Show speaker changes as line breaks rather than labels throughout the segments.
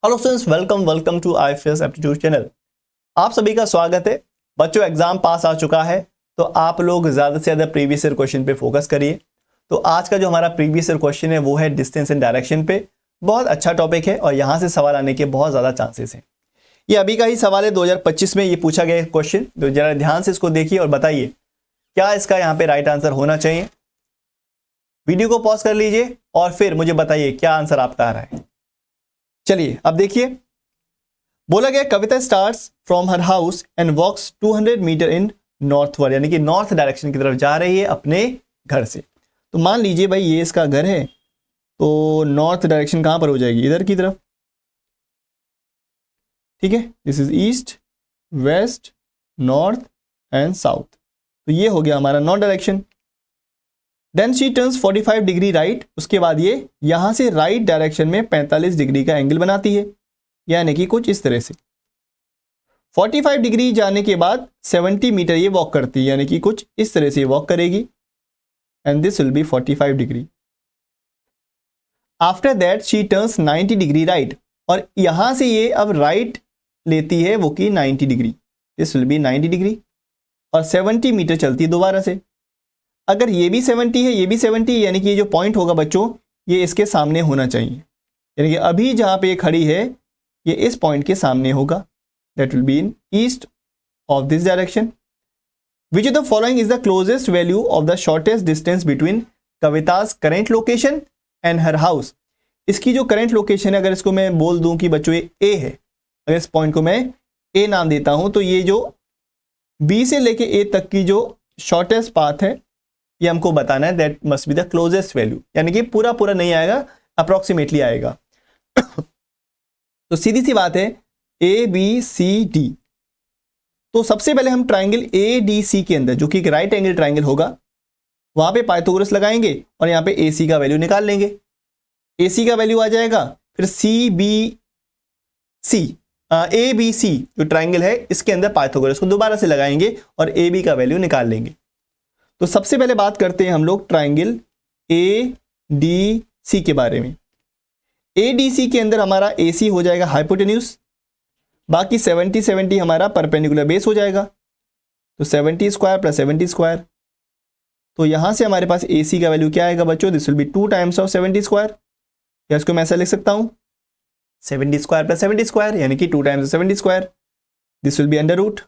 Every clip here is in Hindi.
Hello students, welcome to IFS aptitude channel. आप सभी का स्वागत है। बच्चों, एग्जाम पास आ चुका है तो आप लोग ज़्यादा से ज़्यादा प्रीवियस ईयर क्वेश्चन पे फोकस करिए। तो आज का जो हमारा प्रीवियस ईयर क्वेश्चन है वो है डिस्टेंस एंड डायरेक्शन पे। बहुत अच्छा टॉपिक है और यहाँ से सवाल आने के बहुत ज़्यादा चांसेस हैं। ये अभी का ही सवाल है, 2025 में ये पूछा गया क्वेश्चन। तो जरा ध्यान से इसको देखिए और बताइए क्या इसका यहाँ पे राइट आंसर होना चाहिए। वीडियो को पॉज कर लीजिए और फिर मुझे बताइए क्या आंसर आपका आ रहा है। चलिए अब देखिए, बोला गया Kavita starts from her house and walks 200 metre in northward, यानी कि नॉर्थ डायरेक्शन की तरफ जा रही है अपने घर से। तो मान लीजिए भाई ये इसका घर है, तो नॉर्थ डायरेक्शन कहां पर हो जाएगी? इधर की तरफ। ठीक है, this is east, west, north and south. तो ये हो गया हमारा north direction. Then she turns 45 degree right. उसके बाद ये यहां से राइट डायरेक्शन में 45 डिग्री का एंगल बनाती है, यानी कि कुछ इस तरह से। 45 डिग्री जाने के बाद 70 मीटर ये वॉक करती है, यानी कि कुछ इस तरह से वॉक करेगी। And this will B 45 degree. After that she turns 90 degree right, और यहां से ये अब राइट लेती है वो की 90 degree. This will B 90 degree और 70 मीटर चलती है दोबारा से। अगर ये भी 70 है, ये भी 70, यानी कि ये जो पॉइंट होगा बच्चों, ये इसके सामने होना चाहिए। यानी कि अभी जहां पे ये खड़ी है ये इस पॉइंट के सामने होगा। That will be in east of this direction. Which of the following is the closest value of the shortest distance between Kavita's current location and her house. इसकी जो करेंट लोकेशन है, अगर इसको मैं बोल दूं कि बच्चों ये ए है, अगर इस पॉइंट को मैं ए नाम देता हूं, तो ये जो बी से लेके ए तक की जो शॉर्टेस्ट पाथ है ये हमको बताना है। That must be the closest value, यानी कि पूरा पूरा नहीं आएगा, अप्रोक्सीमेटली आएगा। तो सीधी सी बात है, ए बी सी डी। तो सबसे पहले हम ट्राइंगल ए डी सी के अंदर, जो कि एक राइट एंगल ट्राइंगल होगा, वहां पे पाइथागोरस लगाएंगे और यहां पे ए सी का वैल्यू निकाल लेंगे। ए सी का वैल्यू आ जाएगा, फिर C B C, A B C जो ट्राइंगल है इसके अंदर पाइथागोरस को दोबारा से लगाएंगे और ए बी का वैल्यू निकाल लेंगे। तो सबसे पहले बात करते हैं हम लोग ट्राइंगल ए डी सी के बारे में। एडीसी के अंदर हमारा एसी हो जाएगा हाइपोटेन्यूज, बाकी 70 70 हमारा परपेंडिकुलर बेस हो जाएगा। तो 70 स्क्वायर प्लस 70 स्क्वायर, तो यहां से हमारे पास एसी का वैल्यू क्या आएगा बच्चों? This will B 2 times of 70 square. या इसको मैं ऐसा लिख सकता हूं, 70 स्क्वायर प्लस 70 स्क्वायर, यानी कि 2 times 70 square. This will be under root.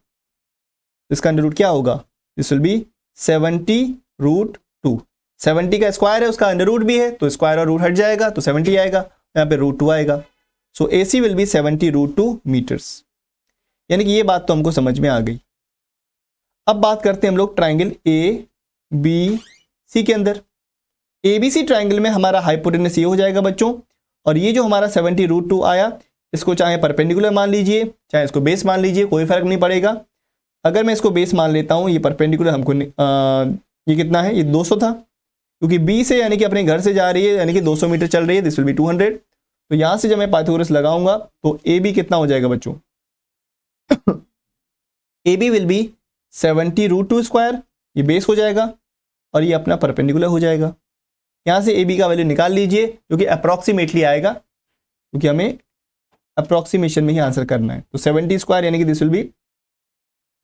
इसका अंडर रूट क्या होगा? This will be 70√2। 70 का स्क्वायर है, उसका अंडर रूट भी है, तो स्क्वायर और रूट हट जाएगा तो 70 आएगा, यहाँ पे √2 आएगा। सो AC विल बी 70√2 मीटर्स। यानी कि ये बात तो हमको समझ में आ गई। अब बात करते हैं हम लोग ट्राइंगल ABC के अंदर। ABC ट्राइंगल में हमारा हाइपोटेनस ये हो जाएगा बच्चों, और ये जो हमारा 70√2 आया, इसको चाहे परपेंडिकुलर मान लीजिए चाहे इसको बेस मान लीजिए, कोई फर्क नहीं पड़ेगा। अगर मैं इसको बेस मान लेता हूं, ये परपेंडिकुलर हमको ये कितना है? ये 200 था, क्योंकि बी से यानी कि अपने घर से जा रही है, यानी कि 200 मीटर चल रही है। This will B 200। तो यहां से जब मैं पाइथागोरस लगाऊंगा तो ए बी कितना हो जाएगा बच्चों? A B will be 70√2 square, ये बेस हो जाएगा और ये अपना परपेंडिकुलर हो जाएगा। यहां से ए बी का वैल्यू निकाल लीजिए, जो कि अप्रोक्सीमेटली आएगा, क्योंकि हमें अप्रोक्सीमेशन में ही आंसर करना है। तो 70 स्क्वायर यानी कि दिस विल बी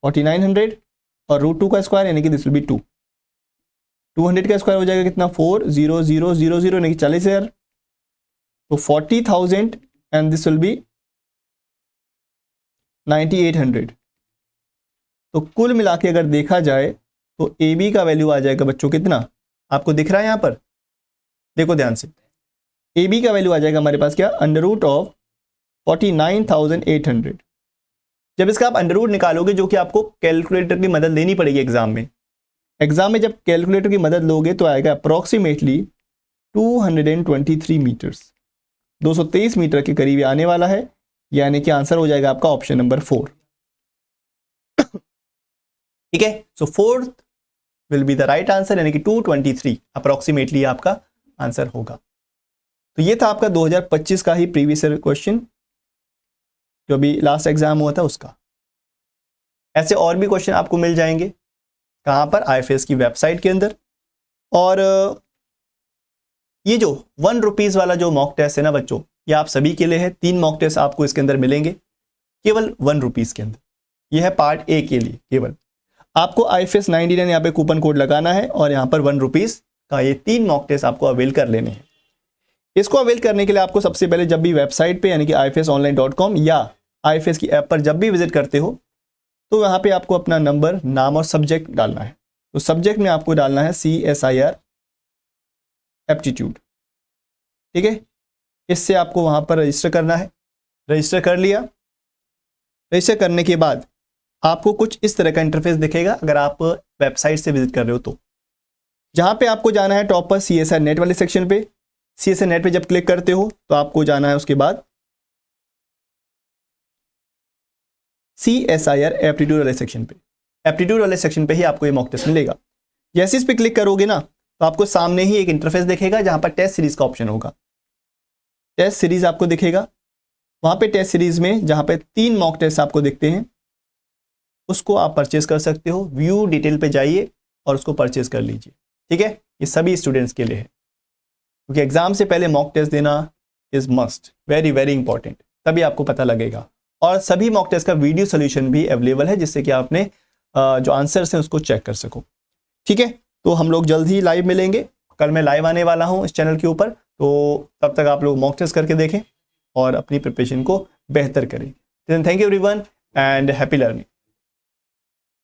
4900 और √2 का स्क्वायर यानी कि दिस विल बी 2। 200 का स्क्वायर हो जाएगा कितना? 40000, यानी कि 40,000। तो 40,000 एंड दिस विल बी 9800। तो कुल मिला के अगर देखा जाए तो ए बी का वैल्यू आ जाएगा बच्चों कितना? आपको दिख रहा है यहां पर, देखो ध्यान से। ए बी का वैल्यू आ जाएगा हमारे पास क्या? Under root of 49,800। जब इसका आप अंडर रूट निकालोगे, जो कि आपको कैलकुलेटर की मदद लेनी पड़ेगी एग्जाम में जब कैलकुलेटर की मदद लोगे तो आएगा अप्रोक्सीमेटली 223 मीटर्स, 223 मीटर के करीब आने वाला है। यानी कि आंसर हो जाएगा आपका ऑप्शन नंबर 4। ठीक है, सो 4th will be the right answer, यानी कि 223 अप्रोक्सीमेटली आपका आंसर होगा। तो ये था आपका 2025 का ही प्रीवियस ईयर क्वेश्चन, जो अभी लास्ट एग्जाम हुआ था उसका। ऐसे और भी क्वेश्चन आपको मिल जाएंगे, कहां पर? आईएफएस की वेबसाइट के अंदर। और ये जो 1 रुपीज वाला जो मॉक टेस्ट है ना बच्चों, यह आप सभी के लिए है। 3 मॉक टेस्ट आपको इसके अंदर मिलेंगे केवल 1 रुपीज़ के अंदर। यह है पार्ट ए के लिए। केवल आपको IFS 99 यहाँ पे कूपन कोड लगाना है और यहाँ पर 1 रुपीज़ का ये 3 मॉक टेस्ट आपको अवेल कर लेने हैं। इसको अवेल करने के लिए आपको सबसे पहले जब भी वेबसाइट पे यानी कि ifsonline.com या IFS की ऐप पर जब भी विजिट करते हो तो यहाँ पे आपको अपना नंबर, नाम और सब्जेक्ट डालना है। तो सब्जेक्ट में आपको डालना है CSIR एप्टीट्यूड, ठीक है। इससे आपको वहाँ पर रजिस्टर करना है। रजिस्टर कर लिया। रजिस्टर करने के बाद आपको कुछ इस तरह का इंटरफेस दिखेगा अगर आप वेबसाइट से विजिट कर रहे हो तो। जहाँ पे आपको जाना है टॉप पर CSIR नेट वाले सेक्शन पे। CSIR नेट पे जब क्लिक करते हो तो आपको जाना है उसके बाद CSIR एप्टीट्यूड वाले सेक्शन पे। एप्टीट्यूड वाले सेक्शन पे ही आपको ये मॉक टेस्ट मिलेगा। जैसे इस पे क्लिक करोगे ना तो आपको सामने ही एक इंटरफेस दिखेगा जहां पर टेस्ट सीरीज का ऑप्शन होगा। टेस्ट सीरीज आपको दिखेगा। वहां पे टेस्ट सीरीज में जहां पे 3 मॉक टेस्ट आपको दिखते हैं उसको आप परचेज कर सकते हो। व्यू डिटेल पे जाइए और उसको परचेज कर लीजिए, ठीक है। ये सभी स्टूडेंट्स के लिए है क्योंकि एग्जाम से पहले मॉक टेस्ट देना is must, very very important, तभी आपको पता लगेगा। और सभी मॉक टेस्ट का वीडियो सोल्यूशन भी अवेलेबल है जिससे कि आपने जो आंसर्स हैं उसको चेक कर सको, ठीक है। तो हम लोग जल्द ही लाइव मिलेंगे। कल मैं लाइव आने वाला हूं इस चैनल के ऊपर, तो तब तक आप लोग मॉक टेस्ट करके देखें और अपनी प्रिपरेशन को बेहतर करें। Thank you everyone and happy learning.